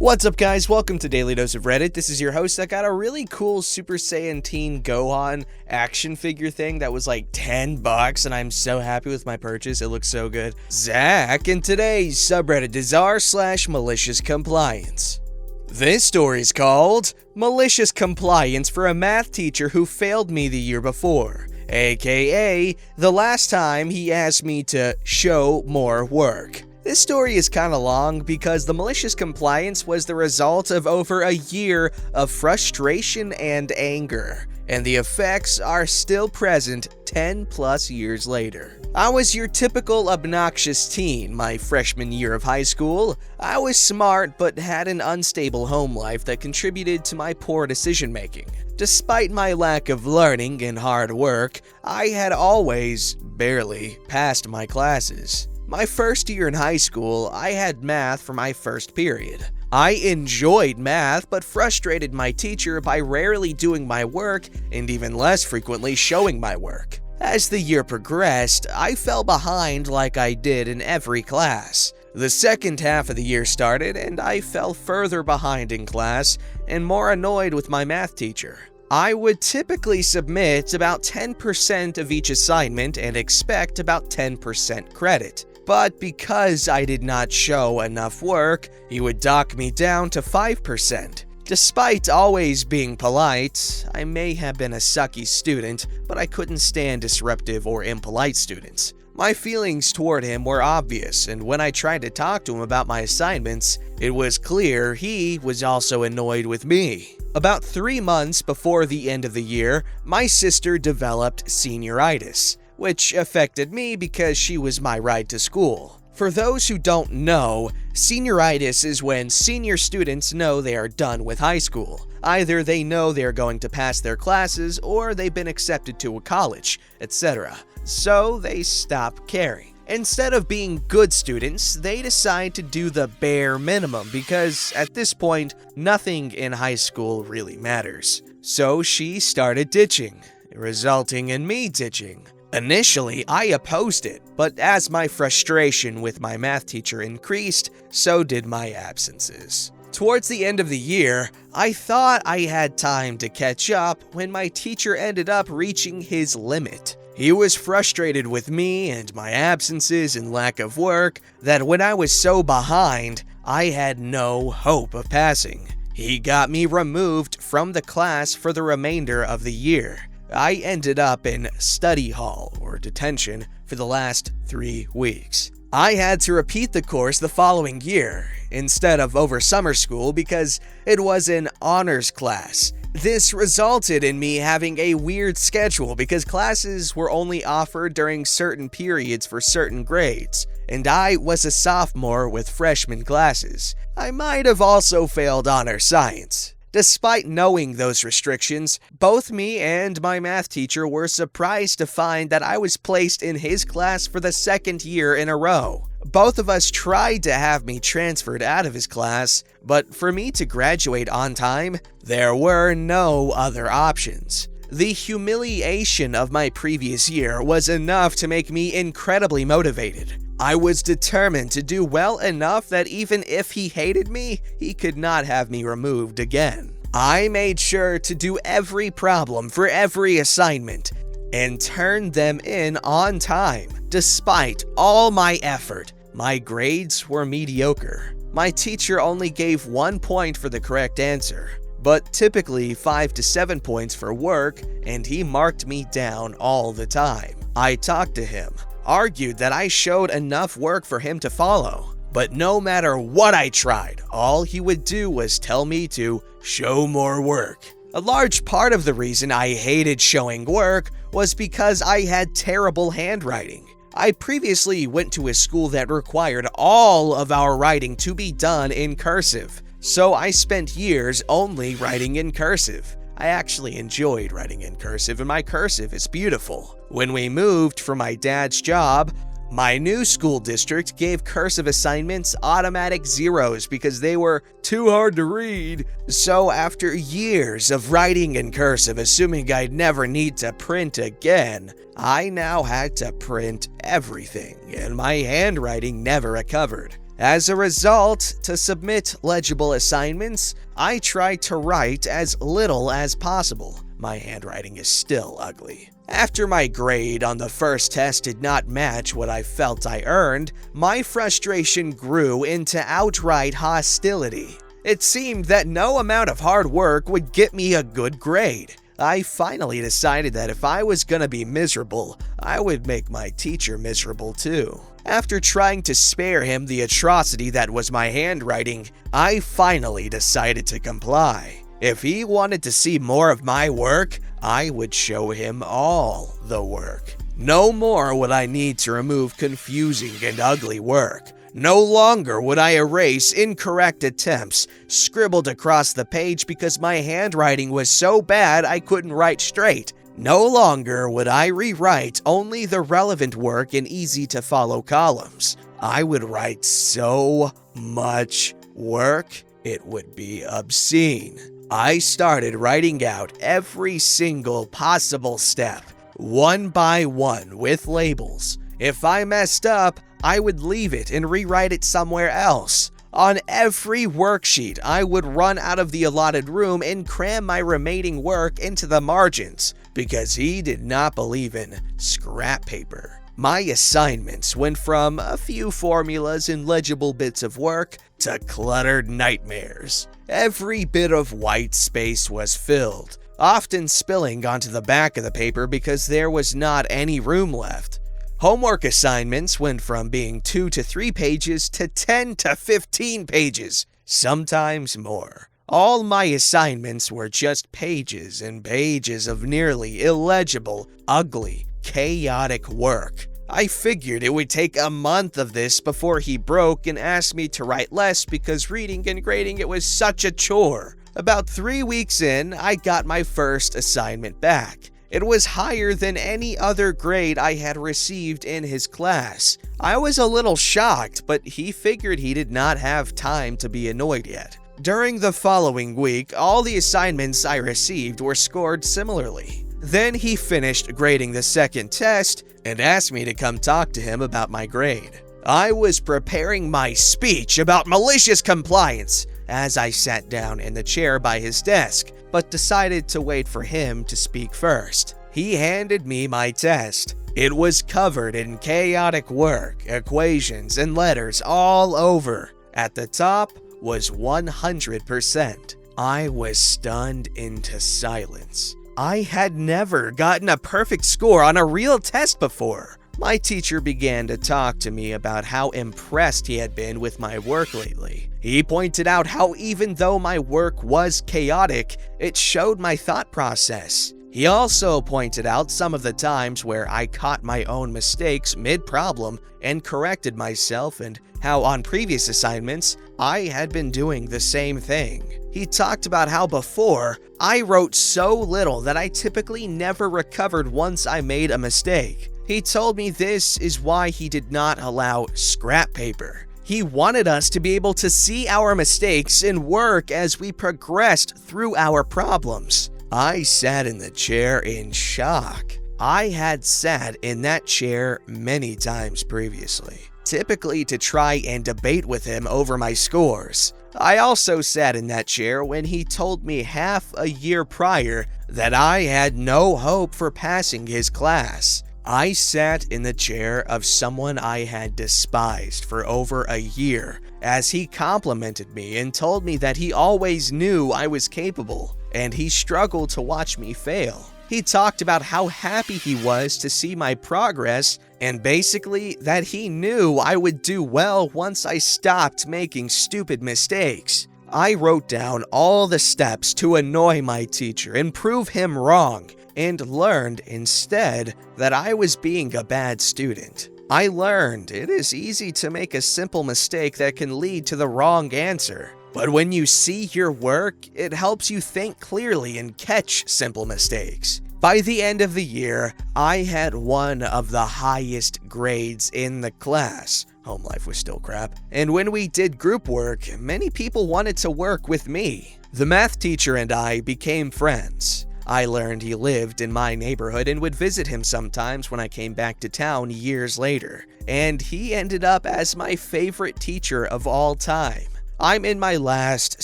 What's up, guys? Welcome to Daily Dose of Reddit. This is your host. I got a really cool Super Saiyan Teen Gohan action figure thing that was like $10, and I'm so happy with my purchase. It looks so good. Zach, and today's subreddit is r/MaliciousCompliance. This story is called Malicious Compliance for a Math Teacher Who Failed Me the Year Before, aka the last time he asked me to show more work. This story is kinda long because the malicious compliance was the result of over a year of frustration and anger, and the effects are still present 10 plus years later. I was your typical obnoxious teen my freshman year of high school. I was smart but had an unstable home life that contributed to my poor decision making. Despite my lack of learning and hard work, I had always, barely, passed my classes. My first year in high school, I had math for my first period. I enjoyed math, but frustrated my teacher by rarely doing my work and even less frequently showing my work. As the year progressed, I fell behind like I did in every class. The second half of the year started, and I fell further behind in class and more annoyed with my math teacher. I would typically submit about 10% of each assignment and expect about 10% credit. But because I did not show enough work, he would dock me down to 5%. Despite always being polite, I may have been a sucky student, but I couldn't stand disruptive or impolite students. My feelings toward him were obvious, and when I tried to talk to him about my assignments, it was clear he was also annoyed with me. About 3 months before the end of the year, my sister developed senioritis, which affected me because she was my ride to school. For those who don't know, senioritis is when senior students know they are done with high school. Either they know they are going to pass their classes or they've been accepted to a college, etc. So they stop caring. Instead of being good students, they decide to do the bare minimum because at this point, nothing in high school really matters. So she started ditching, resulting in me ditching. Initially, I opposed it, but as my frustration with my math teacher increased, so did my absences. Towards the end of the year, I thought I had time to catch up when my teacher ended up reaching his limit. He was frustrated with me and my absences and lack of work that when I was so behind, I had no hope of passing. He got me removed from the class for the remainder of the year. I ended up in study hall or detention for the last 3 weeks. I had to repeat the course the following year instead of over summer school because it was an honors class. This resulted in me having a weird schedule because classes were only offered during certain periods for certain grades, and I was a sophomore with freshman classes. I might have also failed honor science. Despite knowing those restrictions, both me and my math teacher were surprised to find that I was placed in his class for the second year in a row. Both of us tried to have me transferred out of his class, but for me to graduate on time, there were no other options. The humiliation of my previous year was enough to make me incredibly motivated. I was determined to do well enough that even if he hated me, he could not have me removed again. I made sure to do every problem for every assignment and turned them in on time. Despite all my effort, my grades were mediocre. My teacher only gave 1 point for the correct answer, but typically 5 to 7 points for work, and he marked me down all the time. I talked to him, argued that I showed enough work for him to follow, but no matter what I tried, all he would do was tell me to show more work. A large part of the reason I hated showing work was because I had terrible handwriting. I previously went to a school that required all of our writing to be done in cursive, so I spent years only writing in cursive. I actually enjoyed writing in cursive, and my cursive is beautiful. When we moved from my dad's job, my new school district gave cursive assignments automatic zeros because they were too hard to read. So after years of writing in cursive, assuming I'd never need to print again, I now had to print everything, and my handwriting never recovered. As a result, to submit legible assignments, I try to write as little as possible. My handwriting is still ugly. After my grade on the first test did not match what I felt I earned, my frustration grew into outright hostility. It seemed that no amount of hard work would get me a good grade. I finally decided that if I was gonna be miserable, I would make my teacher miserable too. After trying to spare him the atrocity that was my handwriting, I finally decided to comply. If he wanted to see more of my work, I would show him all the work. No more would I need to remove confusing and ugly work. No longer would I erase incorrect attempts scribbled across the page because my handwriting was so bad I couldn't write straight. No longer would I rewrite only the relevant work in easy-to-follow columns. I would write so much work, it would be obscene. I started writing out every single possible step, one by one with labels. If I messed up, I would leave it and rewrite it somewhere else. On every worksheet, I would run out of the allotted room and cram my remaining work into the margins because he did not believe in scrap paper. My assignments went from a few formulas and legible bits of work to cluttered nightmares. Every bit of white space was filled, often spilling onto the back of the paper because there was not any room left. Homework assignments went from being 2 to 3 pages to 10 to 15 pages, sometimes more. All my assignments were just pages and pages of nearly illegible, ugly, chaotic work. I figured it would take a month of this before he broke and asked me to write less because reading and grading it was such a chore. About 3 weeks in, I got my first assignment back. It was higher than any other grade I had received in his class. I was a little shocked, but he figured he did not have time to be annoyed yet. During the following week, all the assignments I received were scored similarly. Then he finished grading the second test and asked me to come talk to him about my grade. I was preparing my speech about malicious compliance as I sat down in the chair by his desk, but decided to wait for him to speak first. He handed me my test. It was covered in chaotic work, equations, and letters all over. At the top was 100%. I was stunned into silence. I had never gotten a perfect score on a real test before. My teacher began to talk to me about how impressed he had been with my work lately. He pointed out how even though my work was chaotic, it showed my thought process. He also pointed out some of the times where I caught my own mistakes mid-problem and corrected myself, and how on previous assignments, I had been doing the same thing. He talked about how before, I wrote so little that I typically never recovered once I made a mistake. He told me this is why he did not allow scrap paper. He wanted us to be able to see our mistakes and work as we progressed through our problems. I sat in the chair in shock. I had sat in that chair many times previously, typically to try and debate with him over my scores. I also sat in that chair when he told me half a year prior that I had no hope for passing his class. I sat in the chair of someone I had despised for over a year as he complimented me and told me that he always knew I was capable, and he struggled to watch me fail. He talked about how happy he was to see my progress and basically that he knew I would do well once I stopped making stupid mistakes. I wrote down all the steps to annoy my teacher and prove him wrong, and learned instead that I was being a bad student. I learned it is easy to make a simple mistake that can lead to the wrong answer. But when you see your work, it helps you think clearly and catch simple mistakes. By the end of the year, I had one of the highest grades in the class. Home life was still crap. And when we did group work, many people wanted to work with me. The math teacher and I became friends. I learned he lived in my neighborhood and would visit him sometimes when I came back to town years later, and he ended up as my favorite teacher of all time. I'm in my last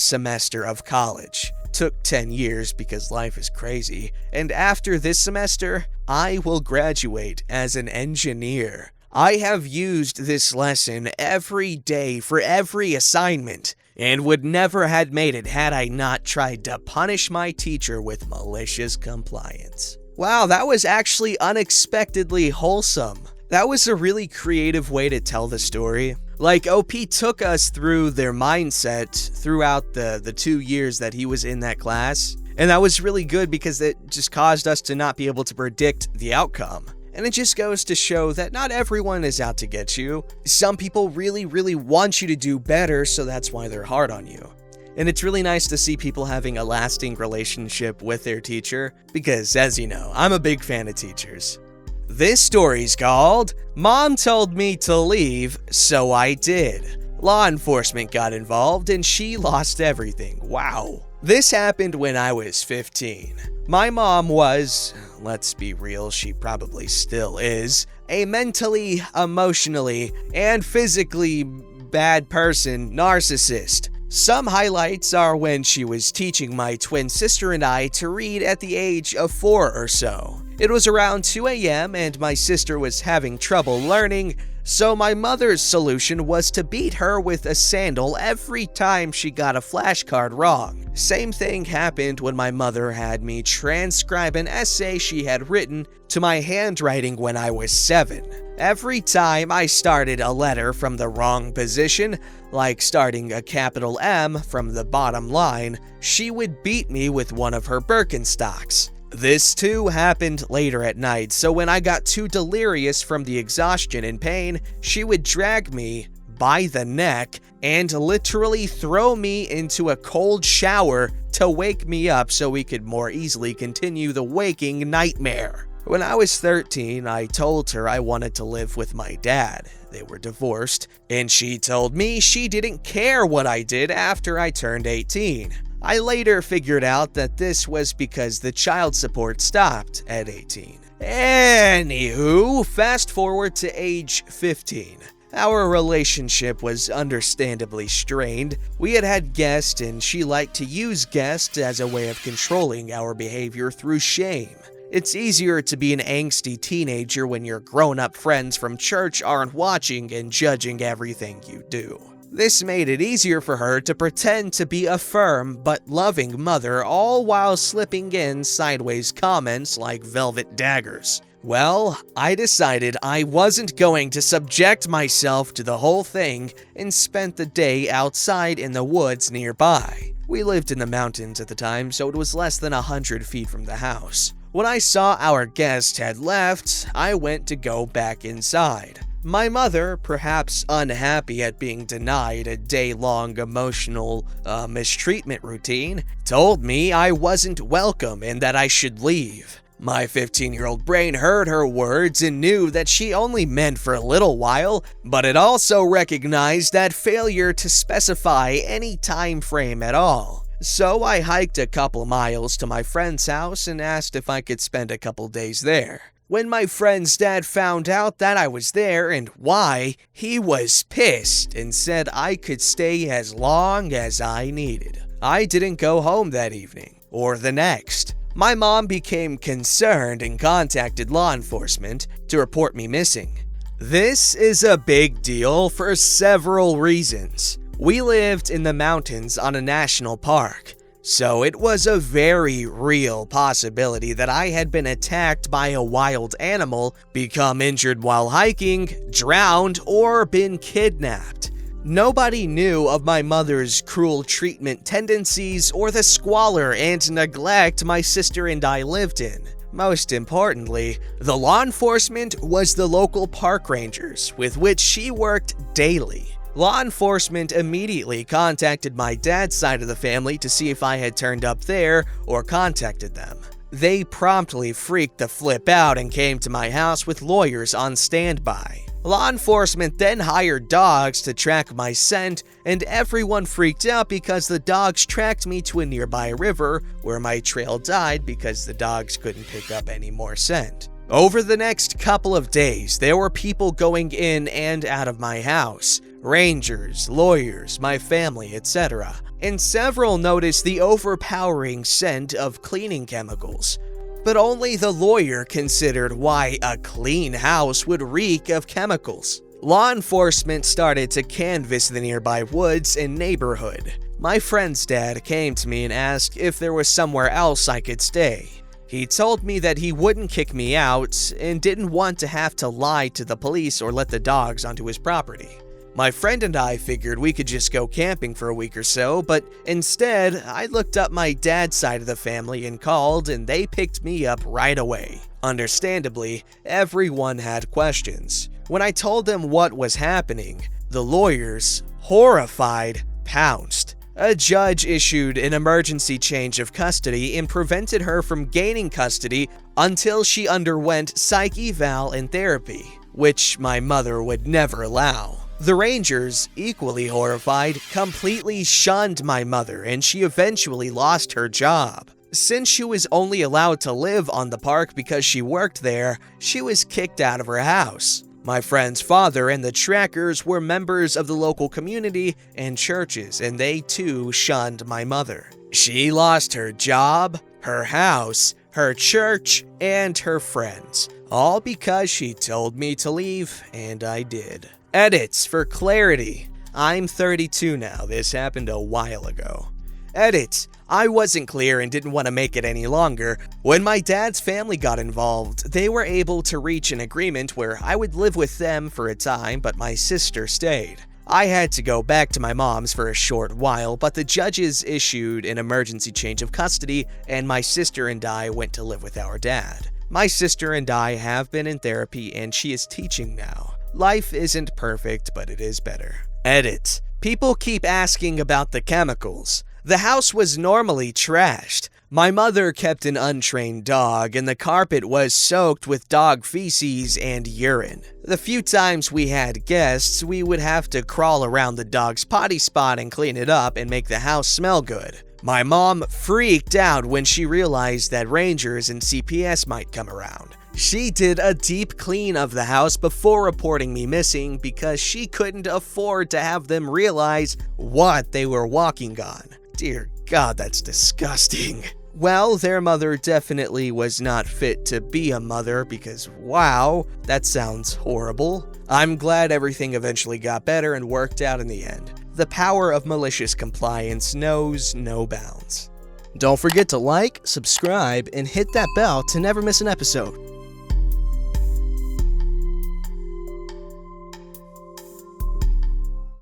semester of college. Took 10 years because life is crazy, and after this semester, I will graduate as an engineer. I have used this lesson every day for every assignment, and would never have made it had I not tried to punish my teacher with malicious compliance. Wow, that was actually unexpectedly wholesome. That was a really creative way to tell the story. Like, OP took us through their mindset throughout the 2 years that he was in that class, and that was really good because it just caused us to not be able to predict the outcome. And it just goes to show that not everyone is out to get you. Some people really, really want you to do better, so that's why they're hard on you. And it's really nice to see people having a lasting relationship with their teacher, because as you know, I'm a big fan of teachers. This story's called, Mom Told Me to Leave, So I Did. Law enforcement got involved and she lost everything. Wow. This happened when I was 15. My mom was, let's be real, she probably still is, a mentally, emotionally, and physically bad person, narcissist. Some highlights are when she was teaching my twin sister and I to read at the age of 4 or so. It was around 2 a.m. and my sister was having trouble learning, so my mother's solution was to beat her with a sandal every time she got a flashcard wrong. Same thing happened when my mother had me transcribe an essay she had written to my handwriting when I was 7. Every time I started a letter from the wrong position, like starting a capital M from the bottom line, she would beat me with one of her Birkenstocks. This too happened later at night, so when I got too delirious from the exhaustion and pain, she would drag me by the neck and literally throw me into a cold shower to wake me up so we could more easily continue the waking nightmare. When I was 13, I told her I wanted to live with my dad. They were divorced, and she told me she didn't care what I did after I turned 18. I later figured out that this was because the child support stopped at 18. Anywho, fast forward to age 15. Our relationship was understandably strained. We had guests and she liked to use guests as a way of controlling our behavior through shame. It's easier to be an angsty teenager when your grown-up friends from church aren't watching and judging everything you do. This made it easier for her to pretend to be a firm but loving mother, all while slipping in sideways comments like velvet daggers. Well, I decided I wasn't going to subject myself to the whole thing and spent the day outside in the woods nearby. We lived in the mountains at the time, so it was less than 100 feet from the house. When I saw our guest had left, I went to go back inside. My mother, perhaps unhappy at being denied a day-long emotional mistreatment routine, told me I wasn't welcome and that I should leave. My 15-year-old brain heard her words and knew that she only meant for a little while, but it also recognized that failure to specify any time frame at all. So I hiked a couple miles to my friend's house and asked if I could spend a couple days there. When my friend's dad found out that I was there and why, he was pissed and said I could stay as long as I needed. I didn't go home that evening, or the next. My mom became concerned and contacted law enforcement to report me missing. This is a big deal for several reasons. We lived in the mountains on a national park, so it was a very real possibility that I had been attacked by a wild animal, become injured while hiking, drowned, or been kidnapped. Nobody knew of my mother's cruel treatment tendencies or the squalor and neglect my sister and I lived in. Most importantly, the law enforcement was the local park rangers with which she worked daily. Law enforcement immediately contacted my dad's side of the family to see if I had turned up there or contacted them. They promptly freaked the flip out and came to my house with lawyers on standby. Law enforcement then hired dogs to track my scent, and everyone freaked out because the dogs tracked me to a nearby river where my trail died because the dogs couldn't pick up any more scent. Over the next couple of days, there were people going in and out of my house. Rangers, lawyers, my family, etc. And several noticed the overpowering scent of cleaning chemicals. But only the lawyer considered why a clean house would reek of chemicals. Law enforcement started to canvass the nearby woods and neighborhood. My friend's dad came to me and asked if there was somewhere else I could stay. He told me that he wouldn't kick me out and didn't want to have to lie to the police or let the dogs onto his property. My friend and I figured we could just go camping for a week or so, but instead, I looked up my dad's side of the family and called, and they picked me up right away. Understandably, everyone had questions. When I told them what was happening, the lawyers, horrified, pounced. A judge issued an emergency change of custody and prevented her from gaining custody until she underwent psych eval and therapy, which my mother would never allow. The Rangers, equally horrified, completely shunned my mother, and she eventually lost her job. Since she was only allowed to live on the park because she worked there, she was kicked out of her house. My friend's father and the trackers were members of the local community and churches, and they too shunned my mother. She lost her job, her house, her church, and her friends, all because she told me to leave, and I did. Edits for clarity. I'm 32 now, this happened a while ago. Edit. I wasn't clear and didn't want to make it any longer. When my dad's family got involved, they were able to reach an agreement where I would live with them for a time, but my sister stayed. I had to go back to my mom's for a short while, but the judges issued an emergency change of custody, and my sister and I went to live with our dad. My sister and I have been in therapy, and she is teaching now. Life isn't perfect, but it is better. Edit. People keep asking about the chemicals. The house was normally trashed. My mother kept an untrained dog, and the carpet was soaked with dog feces and urine. The few times we had guests, we would have to crawl around the dog's potty spot and clean it up and make the house smell good. My mom freaked out when she realized that Rangers and CPS might come around. She did a deep clean of the house before reporting me missing because she couldn't afford to have them realize what they were walking on. Dear God, that's disgusting. Well, their mother definitely was not fit to be a mother because, wow, that sounds horrible. I'm glad everything eventually got better and worked out in the end. The power of malicious compliance knows no bounds. Don't forget to like, subscribe, and hit that bell to never miss an episode.